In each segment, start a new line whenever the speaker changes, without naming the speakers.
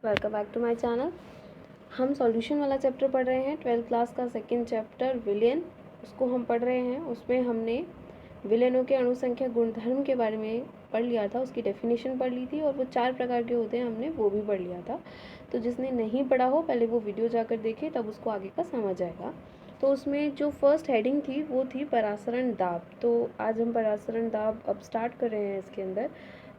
Welcome back to my channel. हम solution वाला chapter पढ़ रहे हैं, 12th क्लास का सेकंड चैप्टर विलयन, उसको हम पढ़ रहे हैं। उसमें हमने विलयनों के अणुसंख्या गुणधर्म के बारे में पढ़ लिया था, उसकी डेफिनेशन पढ़ ली थी और वो 4 प्रकार के होते हैं हमने वो भी पढ़ लिया था। तो जिसने नहीं पढ़ा हो पहले वो वीडियो जाकर देखे, तब उसको आगे का समझ आएगा। तो उसमें जो फर्स्ट हेडिंग थी वो थी परासरण दाब। तो आज हम परासरण दाब अब स्टार्ट कर रहे हैं इसके अंदर।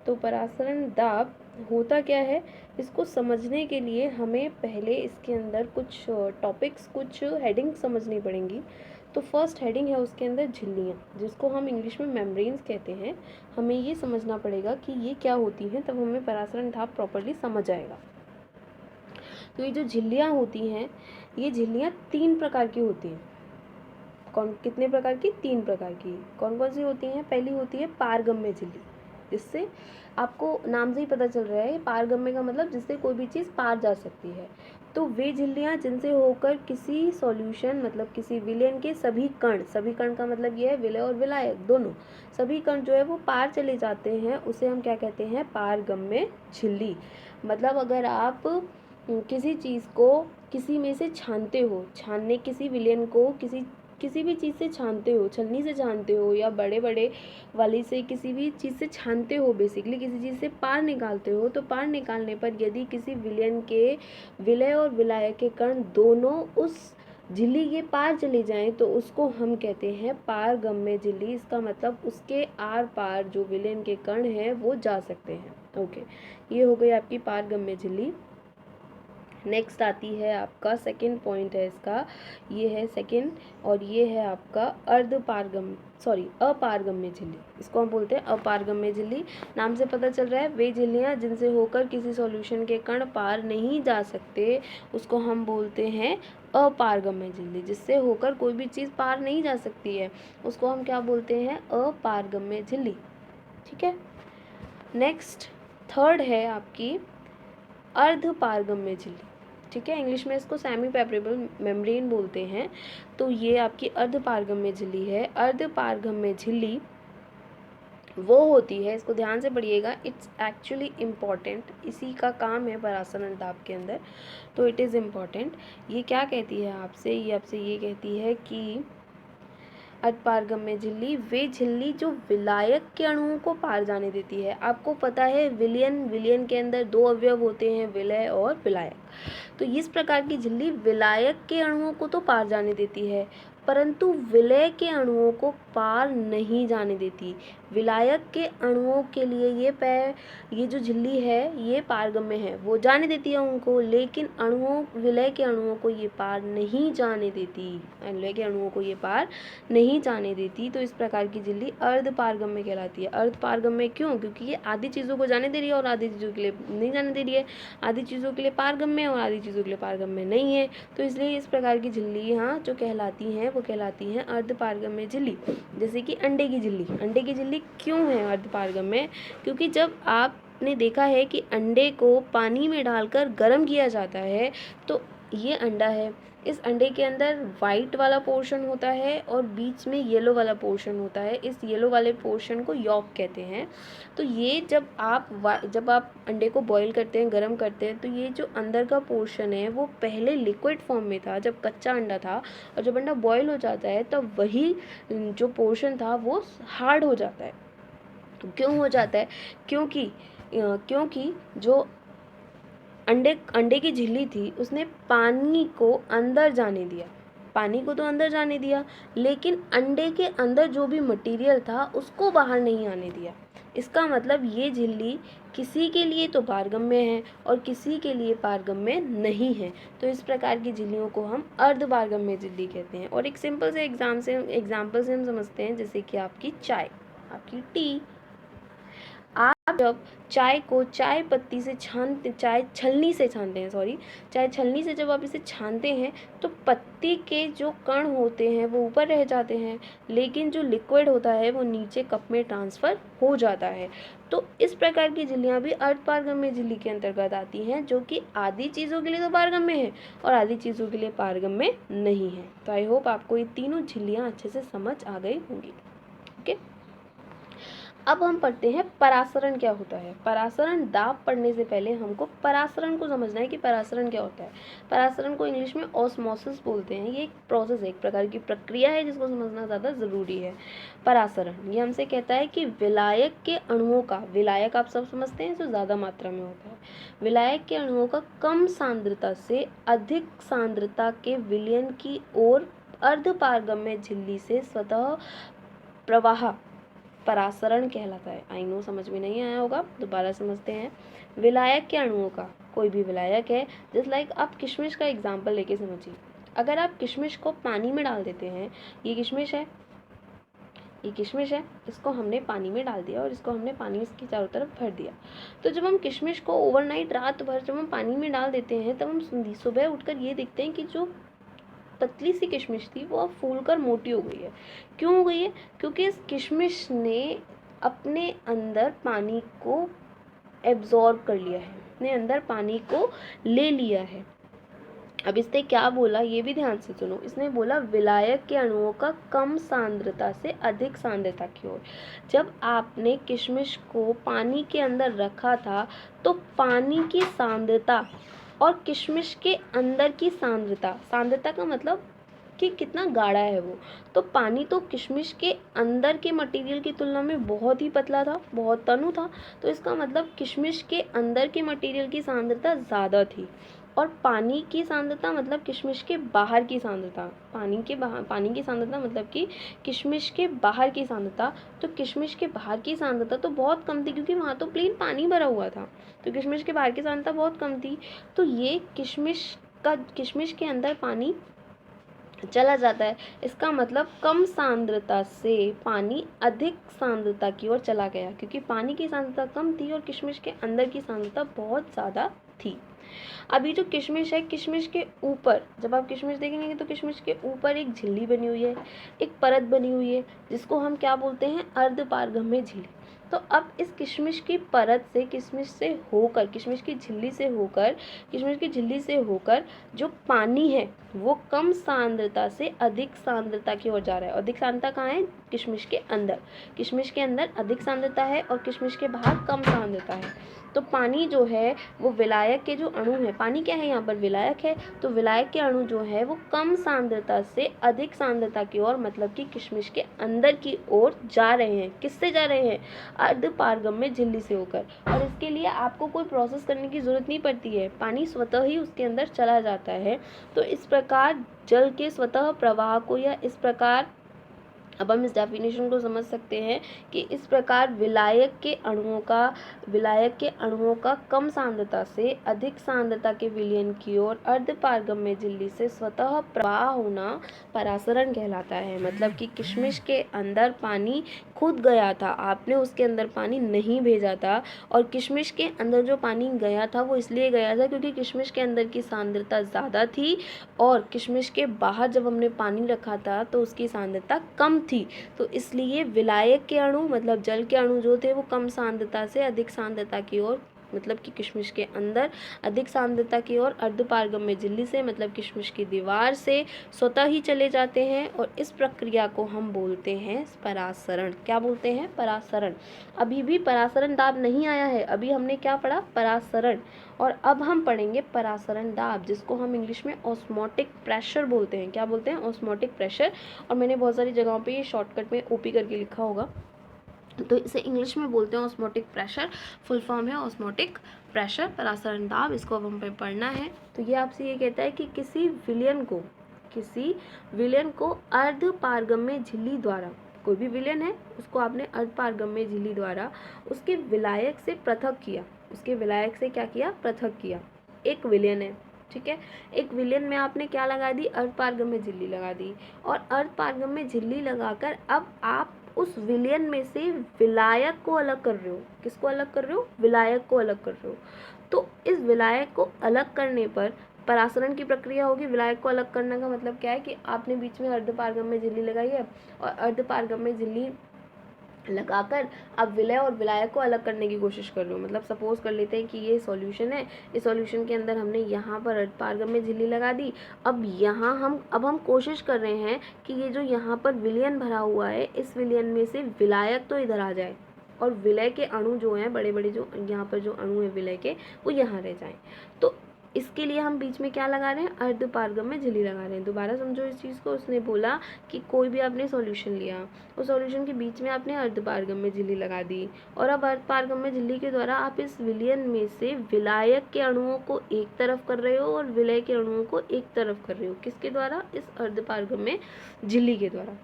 तो परासरण दाब होता क्या है, इसको समझने के लिए हमें पहले इसके अंदर कुछ टॉपिक्स, कुछ हेडिंग समझनी पड़ेंगी। तो फर्स्ट हेडिंग है उसके अंदर झिल्लियाँ, जिसको हम इंग्लिश में मेम्ब्रेन्स कहते हैं। हमें ये समझना पड़ेगा कि ये क्या होती हैं, तब हमें परासरण दाब प्रॉपर्ली समझ आएगा। तो ये जो झिल्लियाँ होती हैं, ये झिल्लियाँ 3 प्रकार की होती हैं। कितने प्रकार की? 3 प्रकार की। कौन कौन सी होती हैं? पहली होती है पारगम्य झिल्ली, जिससे आपको नाम से ही पता चल रहा है, पारगम्य का मतलब जिससे कोई भी चीज़ पार जा सकती है। तो वे झिल्लियाँ जिनसे होकर किसी सॉल्यूशन, मतलब किसी विलयन के सभी कण का मतलब ये है विलय और विलायक दोनों, सभी कण जो है वो पार चले जाते हैं, उसे हम क्या कहते हैं? पारगम्य झिल्ली। मतलब अगर आप किसी चीज़ को किसी में से छानते हो, छानने किसी विलयन को किसी भी चीज़ से छानते हो, छलनी से छानते हो या बड़े बड़े वाली से किसी भी चीज़ से छानते हो, बेसिकली किसी चीज़ से पार निकालते हो, तो पार निकालने पर यदि किसी विलयन के विलय और विलायक के कण दोनों उस झिल्ली के पार चले जाएं, तो उसको हम कहते हैं पारगम्य झिल्ली। इसका मतलब उसके आर पार जो विलयन के कण हैं वो जा सकते हैं। ओके, ये हो गई आपकी पारगम्य झिल्ली। नेक्स्ट आती है आपका सेकंड पॉइंट है इसका, ये है सेकंड, और ये है आपका अपारगम्य झिल्ली। इसको हम बोलते हैं अपारगम्य झिल्ली। नाम से पता चल रहा है, वे झिल्लियाँ जिनसे होकर किसी सॉल्यूशन के कण पार नहीं जा सकते, उसको हम बोलते हैं अपारगम्य झिल्ली। जिससे होकर कोई भी चीज़ पार नहीं जा सकती है, उसको हम क्या बोलते हैं? अपारगम्य झिल्ली। ठीक है। नेक्स्ट थर्ड है आपकी अर्धपारगम्य झिल्ली। ठीक है, इंग्लिश में इसको सेमी पेपरेबल मेम्ब्रेन बोलते हैं। तो ये आपकी अर्धपारगम्य झिल्ली है। अर्धपारगम्य झिल्ली वो होती है, इसको ध्यान से पढ़िएगा, इट्स एक्चुअली इम्पॉर्टेंट, इसी का काम है परासरण दाब के अंदर, तो इट इज़ इम्पॉर्टेंट। ये क्या कहती है आपसे? ये आपसे ये कहती है कि अर्धपारगम्य झिल्ली वे झिल्ली जो विलायक के अणुओं को पार जाने देती है। आपको पता है विलयन के अंदर 2 अवयव होते हैं, विलय और विलायक। तो इस प्रकार की झिल्ली विलायक के अणुओं को तो पार जाने देती है, परंतु विलय के अणुओं को पार नहीं जाने देती। विलायक के अणुओं के लिए ये जो झिल्ली है ये पारगम्य है, वो जाने देती है उनको, लेकिन विलय के अणुओं को ये पार नहीं जाने देती, विलय के अणुओं को ये पार नहीं जाने देती। तो इस प्रकार की झिल्ली अर्धपारगम्य कहलाती है। अर्धपारगम्य क्यों? क्योंकि ये आधी चीज़ों को जाने दे रही है और आधी चीज़ों के लिए नहीं जाने दे रही है, आधी चीज़ों के लिए पारगम्य है और आधी चीज़ों के लिए पारगम्य नहीं है। तो इसलिए इस प्रकार की झिल्ली यहाँ जो कहलाती हैं वो कहलाती हैं अर्धपारगम्य झिल्ली। जैसे कि अंडे की झिल्ली क्यों है अर्धपारगम्य? क्योंकि जब आपने देखा है कि अंडे को पानी में डालकर गर्म किया जाता है, तो ये अंडा है, इस अंडे के अंदर वाइट वाला पोर्शन होता है और बीच में येलो वाला पोर्शन होता है। इस येलो वाले पोर्शन को यॉक कहते हैं। तो ये जब आप अंडे को बॉईल करते हैं, गर्म करते हैं, तो ये जो अंदर का पोर्शन है वो पहले लिक्विड फॉर्म में था जब कच्चा अंडा था, और जब अंडा बॉईल हो जाता है तब वही जो पोर्शन था वो हार्ड हो जाता है। क्यों हो जाता है? क्योंकि जो अंडे की झिल्ली थी उसने पानी को अंदर जाने दिया, पानी को तो अंदर जाने दिया, लेकिन अंडे के अंदर जो भी मटेरियल था उसको बाहर नहीं आने दिया। इसका मतलब ये झिल्ली किसी के लिए तो पारगम्य है और किसी के लिए पारगम्य नहीं है। तो इस प्रकार की झिल्लियों को हम अर्धपारगम्य झिल्ली कहते हैं। और एक सिंपल से एग्जाम्पल से हम समझते हैं, जैसे कि आपकी चाय, आपकी टी। आप जब चाय को चाय छलनी से जब आप इसे छानते हैं, तो पत्ती के जो कण होते हैं वो ऊपर रह जाते हैं, लेकिन जो लिक्विड होता है वो नीचे कप में ट्रांसफ़र हो जाता है। तो इस प्रकार की झिल्लियाँ भी अर्धपारगम्य झिल्ली के अंतर्गत आती हैं, जो कि आधी चीज़ों के लिए तो पारगम्य है और आधी चीज़ों के लिए पारगम्य नहीं है। तो आई होप आपको ये तीनों झिल्लियाँ अच्छे से समझ आ गई होंगी। ओके, अब हम पढ़ते हैं परासरण क्या होता है। परासरण दाब पढ़ने से पहले हमको परासरण को समझना है कि परासरण क्या होता है। परासरण को इंग्लिश में ऑस्मोसिस बोलते हैं। ये एक प्रोसेस है, एक प्रकार की प्रक्रिया है जिसको समझना ज़्यादा ज़रूरी है। परासरण ये हमसे कहता है कि विलायक के अणुओं का, विलायक आप सब समझते हैं जो ज़्यादा मात्रा में होता है, विलायक के अणुओं का कम सांद्रता से अधिक सांद्रता के विलयन की ओर अर्धपारगम्य झिल्ली से स्वतः प्रवाह परासरण कहलाता है। आई नो समझ में नहीं आया होगा, दोबारा समझते हैं। विलायक के अणुओं का, कोई भी विलायक है, जस्ट लाइक आप किशमिश का एग्जाम्पल लेके समझिए। अगर आप किशमिश को पानी में डाल देते हैं, ये किशमिश है, ये किशमिश है, इसको हमने पानी में डाल दिया और इसको हमने पानी इसकी चारों तरफ भर दिया। तो जब हम किशमिश को ओवरनाइट, रात भर जब हम पानी में डाल देते हैं, तब हम सुबह उठकर ये देखते हैं कि जो पतली सी किशमिश थी वो अब फूलकर मोटी हो गई है। क्यों हो गई है? क्योंकि इस किशमिश ने अपने अंदर पानी को एब्जॉर्ब कर लिया है, अपने अंदर पानी को ले लिया है। अब इसने क्या बोला ये भी ध्यान से सुनो। इसने बोला विलायक के अणुओं का कम सांद्रता से अधिक सांद्रता की ओर। जब आपने किशमिश को पानी के अंदर रखा था तो पानी की सांद्रता और किशमिश के अंदर की सांद्रता, सांद्रता का मतलब कि कितना गाढ़ा है वो, तो पानी तो किशमिश के अंदर के मटेरियल की तुलना में बहुत ही पतला था, बहुत तनु था, तो इसका मतलब किशमिश के अंदर के मटेरियल की सांद्रता ज़्यादा थी। और पानी की सांद्रता मतलब किशमिश के बाहर की सांद्रता, पानी की सांद्रता मतलब कि किशमिश के बाहर की सांद्रता, तो किशमिश के बाहर की सांद्रता तो बहुत कम थी क्योंकि वहाँ तो प्लेन पानी भरा हुआ था, तो किशमिश के बाहर की सांद्रता बहुत कम थी। तो ये किशमिश के अंदर पानी चला जाता है, इसका मतलब कम सांद्रता से पानी अधिक सांद्रता की ओर चला गया, क्योंकि पानी की सांद्रता कम थी और किशमिश के अंदर की सांद्रता बहुत ज़्यादा थी। अभी जो किशमिश है, किशमिश के ऊपर जब आप किशमिश देखेंगे तो किशमिश के ऊपर एक झिल्ली बनी हुई है, एक परत बनी हुई है, जिसको हम क्या बोलते हैं? अर्धपारगम्य झिल्ली। तो अब इस किशमिश की परत से, किशमिश से होकर, किशमिश की झिल्ली से होकर, किशमिश की झिल्ली से होकर जो पानी है वो कम सांद्रता से अधिक सांद्रता की ओर जा रहा है। अधिक सांद्रता कहाँ है? किशमिश के अंदर। किशमिश के अंदर अधिक सांद्रता है और किशमिश के बाहर कम सांद्रता है। तो पानी जो है वो विलायक के जो अणु है, पानी क्या है यहाँ पर? विलायक है। तो विलायक के अणु जो है वो कम सांद्रता से अधिक सांद्रता की ओर, मतलब कि किशमिश के अंदर की ओर जा रहे हैं। किससे जा रहे हैं? अर्धपारगम्य झिल्ली से होकर। और इसके लिए आपको कोई प्रोसेस करने की जरूरत नहीं पड़ती है, पानी स्वतः ही उसके अंदर चला जाता है। तो इस प्रकार जल के स्वतः प्रवाह को, या इस प्रकार, अब हम इस डेफिनेशन को समझ सकते हैं कि इस प्रकार विलायक के अणुओं का कम सांद्रता से अधिक सांद्रता के विलयन की ओर अर्धपारगम्य झिल्ली से स्वतः प्रवाह होना परासरण कहलाता है। मतलब कि किशमिश के अंदर पानी खुद गया था, आपने उसके अंदर पानी नहीं भेजा था, और किशमिश के अंदर जो पानी गया था वो इसलिए गया था क्योंकि किशमिश के अंदर की सांद्रता ज़्यादा थी और किशमिश के बाहर जब हमने पानी रखा था तो उसकी सांद्रता कम थी। तो इसलिए विलायक के अणु, मतलब जल के अणु जो थे, वो कम सांद्रता से अधिक सांद्रता की ओर, मतलब कि किशमिश के अंदर अधिक सांद्रता की ओर अर्धपारगम्य झिल्ली से, मतलब किशमिश की दीवार से स्वतः ही चले जाते हैं। और इस प्रक्रिया को हम बोलते हैं परासरण। क्या बोलते हैं? परासरण। अभी भी परासरण दाब नहीं आया है, अभी हमने क्या पढ़ा? परासरण। और अब हम पढ़ेंगे परासरण दाब, जिसको हम इंग्लिश में ऑस्मोटिक प्रेशर बोलते हैं। क्या बोलते हैं? Osmotic pressure. और मैंने बहुत सारी जगहों पे ये शॉर्टकट में ओपी करके लिखा होगा, तो इसे इंग्लिश में बोलते हैं ऑस्मोटिक प्रेशर। फुल फॉर्म है ऑस्मोटिक प्रेशर, परासरण दाब। इसको अब हमें पढ़ना है। तो ये आपसे ये कहता है कि किसी विलयन को अर्धपारगम्य झिल्ली द्वारा, कोई भी विलयन है उसको आपने अर्धपारगम्य झिल्ली द्वारा उसके विलायक से पृथक किया। उसके विलायक से क्या किया? पृथक किया। एक विलयन है, ठीक है, एक विलयन में आपने क्या लगा दी? अर्धपारगम्य झिल्ली लगा दी। और अर्धपारगम्य झिल्ली लगाकर अब आप उस विलयन में से विलायक को अलग कर रहे हो। किसको अलग कर रहे हो? विलायक को अलग कर रहे हो। तो इस विलायक को अलग करने पर परासरण की प्रक्रिया होगी। विलायक को अलग करने का मतलब क्या है कि आपने बीच में अर्धपारगम्य झिल्ली लगाई है और अर्धपारगम्य झिल्ली लगाकर अब विलय और विलायक को अलग करने की कोशिश कर रहे हो। मतलब सपोज कर लेते हैं कि ये सॉल्यूशन है, इस सॉल्यूशन के अंदर हमने यहाँ पर अर्धपारगम्य झिल्ली लगा दी। अब हम कोशिश कर रहे हैं कि ये जो यहाँ पर विलयन भरा हुआ है, इस विलयन में से विलायक तो इधर आ जाए और विलय के अणु जो हैं बड़े बड़े, जो यहाँ पर जो अणु हैं विलय के, वो यहाँ रह जाएं। तो इसके लिए हम बीच में क्या लगा रहे हैं, अर्धपारगम्य झिल्ली लगा रहे हैं। दोबारा समझो इस चीज़ को। उसने बोला कि कोई भी आपने सॉल्यूशन लिया, उस सॉल्यूशन के बीच में आपने अर्धपारगम्य झिल्ली लगा दी, और अब अर्धपारगम्य झिल्ली के द्वारा आप इस विलयन में से विलायक के अणुओं को एक तरफ कर रहे हो और विलय के अणुओं को एक तरफ कर रहे हो। किसके द्वारा, इस अर्धपारगम्य झिल्ली के द्वारा।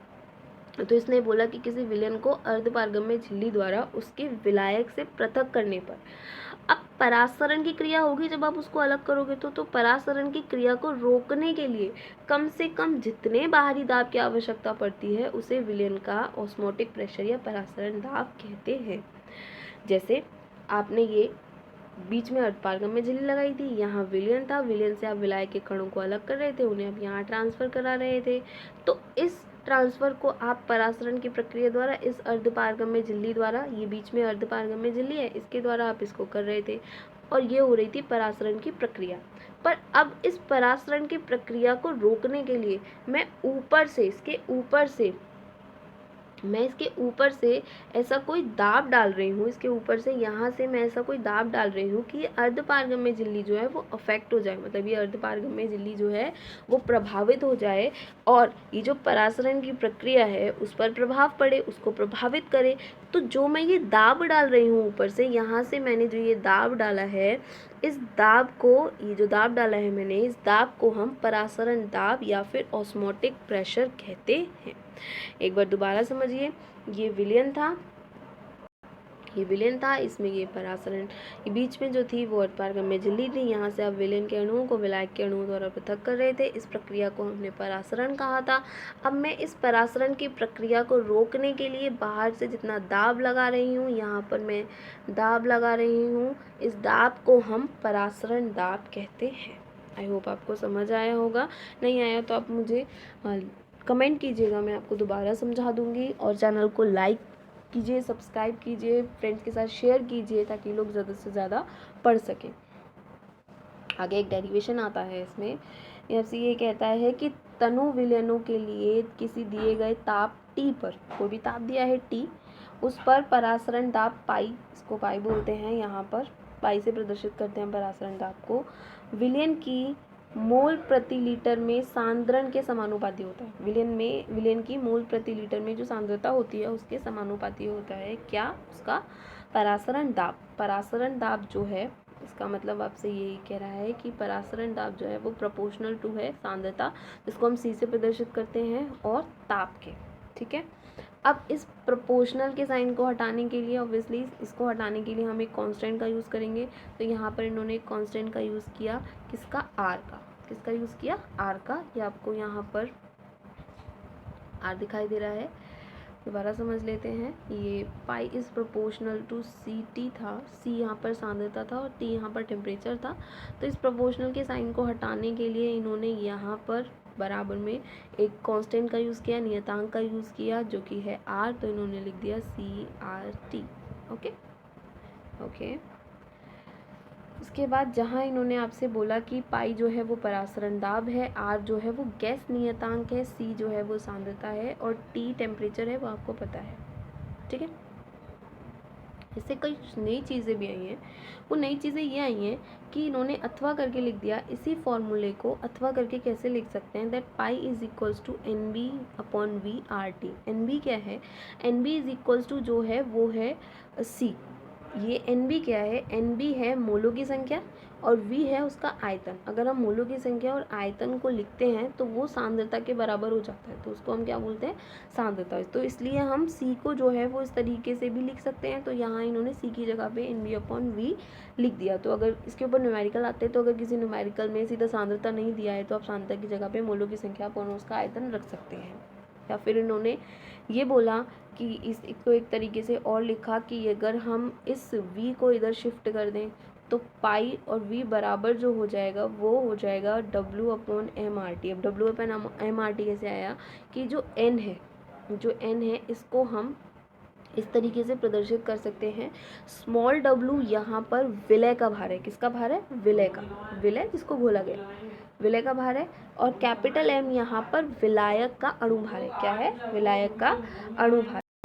तो इसने बोला कि किसी विलयन को अर्धपारगम्य झिल्ली द्वारा उसके विलायक से पृथक करने पर, अब परासरण की क्रिया होगी जब आप उसको अलग करोगे तो परासरण की क्रिया को रोकने के लिए कम से कम जितने बाहरी दाब की आवश्यकता पड़ती है उसे विलयन का ऑस्मोटिक प्रेशर या परासरण दाब कहते हैं। जैसे आपने ये बीच में अर्धपारगम्य झिल्ली लगाई थी, यहाँ विलयन था, विलयन से आप विलायक के कणों को अलग कर रहे थे, उन्हें आप यहाँ ट्रांसफर करा रहे थे। तो इस ट्रांसफर को आप परासरण की प्रक्रिया द्वारा इस अर्धपारगम्य झिल्ली द्वारा, ये बीच में अर्धपारगम्य झिल्ली है, इसके द्वारा आप इसको कर रहे थे, और ये हो रही थी परासरण की प्रक्रिया। पर अब इस परासरण की प्रक्रिया को रोकने के लिए मैं ऊपर से, इसके ऊपर से ऐसा कोई दाब डाल रही हूँ, इसके ऊपर से यहाँ से मैं ऐसा कोई दाब डाल रही हूँ कि ये अर्धपारगम्य झिल्ली जो है वो अफेक्ट हो जाए, मतलब ये अर्धपारगम्य झिल्ली जो है वो प्रभावित हो जाए, और ये जो परासरण की प्रक्रिया है उस पर प्रभाव पड़े, उसको प्रभावित करे। तो जो मैं ये दाब डाल रही हूँ ऊपर से, यहाँ से मैंने जो ये दाब डाला है, इस दाब को, ये जो दाब डाला है मैंने, इस दाब को हम परासरण दाब या फिर ऑस्मोटिक प्रेशर कहते हैं। एक बार दोबारा समझिए, ये विलयन था, इसमें ये परासरण, ये बीच में जो थी वो अर्धपारगम्य झिल्ली थी, यहाँ से आप विलयन के अणुओं को विलायक के अणुओं द्वारा पृथक कर रहे थे। इस प्रक्रिया को हमने परासरण कहा था। अब मैं इस परासरण की प्रक्रिया को रोकने के लिए बाहर से जितना दाब लगा रही हूँ, यहाँ पर मैं दाब लगा रही हूँ, इस दाब को हम परासरण दाब कहते हैं। आई होप आपको समझ आया होगा। नहीं आया तो आप मुझे कमेंट कीजिएगा, मैं आपको दोबारा समझा दूंगी। और चैनल को लाइक कीजिए, सब्सक्राइब कीजिए, फ्रेंड्स के साथ शेयर कीजिए ताकि लोग ज़्यादा से ज़्यादा पढ़ सकें। आगे एक डेरिवेशन आता है इसमें, ये कहता है कि तनु विलयनों के लिए किसी दिए गए ताप T पर, कोई भी ताप दिया है T, उस पर परासरण दाब पाई, इसको पाई बोलते हैं, यहाँ पर पाई से प्रदर्शित करते हैं परासरण दाब को, विलयन की मोल प्रति लीटर में सांद्रण के समानुपाती होता है। विलयन की मोल प्रति लीटर में जो सांद्रता होती है उसके समानुपाती होता है क्या, उसका परासरण दाब। परासरण दाब जो है, इसका मतलब आपसे यही कह रहा है कि परासरण दाब जो है वो प्रोपोर्शनल टू है सांद्रता, जिसको हम C से प्रदर्शित करते हैं, और ताप के। ठीक है। अब इस प्रोपोर्शनल के साइन को हटाने के लिए, ऑब्वियसली इसको हटाने के लिए हम एक कांस्टेंट का यूज़ करेंगे। तो यहाँ पर इन्होंने एक कांस्टेंट का यूज़ किया, किसका, R का। किसका यूज़ किया, R का। ये आपको यहाँ पर R दिखाई दे रहा है, दोबारा समझ लेते हैं। ये pi is proportional to CT था, C यहाँ पर सांद्रता था और T यहाँ पर टेम्परेचर था। तो इस प्रोपोर्शनल के साइन को हटाने के लिए इन्होंने यहाँ पर बराबर में एक कांस्टेंट का यूज़ किया, नियतांक का यूज़ किया, जो कि है R। तो इन्होंने लिख दिया CRT। ओके। इसके बाद जहाँ इन्होंने आपसे बोला कि पाई जो है वो परासरण दाब है, R जो है वो गैस नियतांक है, C जो है वो सांद्रता है, और T टेम्परेचर है, वो आपको पता है। ठीक है। इससे कई नई चीज़ें भी आई हैं। वो नई चीज़ें ये आई हैं कि इन्होंने अथवा करके लिख दिया। इसी फॉर्मूले को अथवा करके कैसे लिख सकते हैं, that pi is equals to NB/V/RT। NB क्या है, NB इज इक्वल्स टू जो है वो है C। ये NB क्या है, NB है मोलों की संख्या और V है उसका आयतन। अगर हम मोलों की संख्या और आयतन को लिखते हैं तो वो सांद्रता के बराबर हो जाता है, तो उसको हम क्या बोलते हैं, सांद्रता। तो इसलिए हम C को जो है वो इस तरीके से भी लिख सकते हैं। तो यहाँ इन्होंने C की जगह पे NB/V लिख दिया। तो अगर इसके ऊपर न्यूमेरिकल आते हैं, तो अगर किसी न्यूमेरिकल में सीधा सांद्रता नहीं दिया है तो आप सांद्रता की जगह पे मोलों की संख्या अपॉन उसका आयतन रख सकते हैं। या फिर इन्होंने ये बोला कि इसको एक तरीके से और लिखा कि अगर हम इस V को इधर शिफ्ट कर दें तो पाई और V बराबर जो हो जाएगा वो हो जाएगा W/MRT। अब W/MRT कैसे आया कि जो N है इसको हम इस तरीके से प्रदर्शित कर सकते हैं। स्मॉल w यहाँ पर विलय का भार है, किसका भार है, विलय जिसको घोला गया, विलय का भार है, और कैपिटल M यहाँ पर विलायक का अणु भार है। क्या है, विलायक का अणु भार।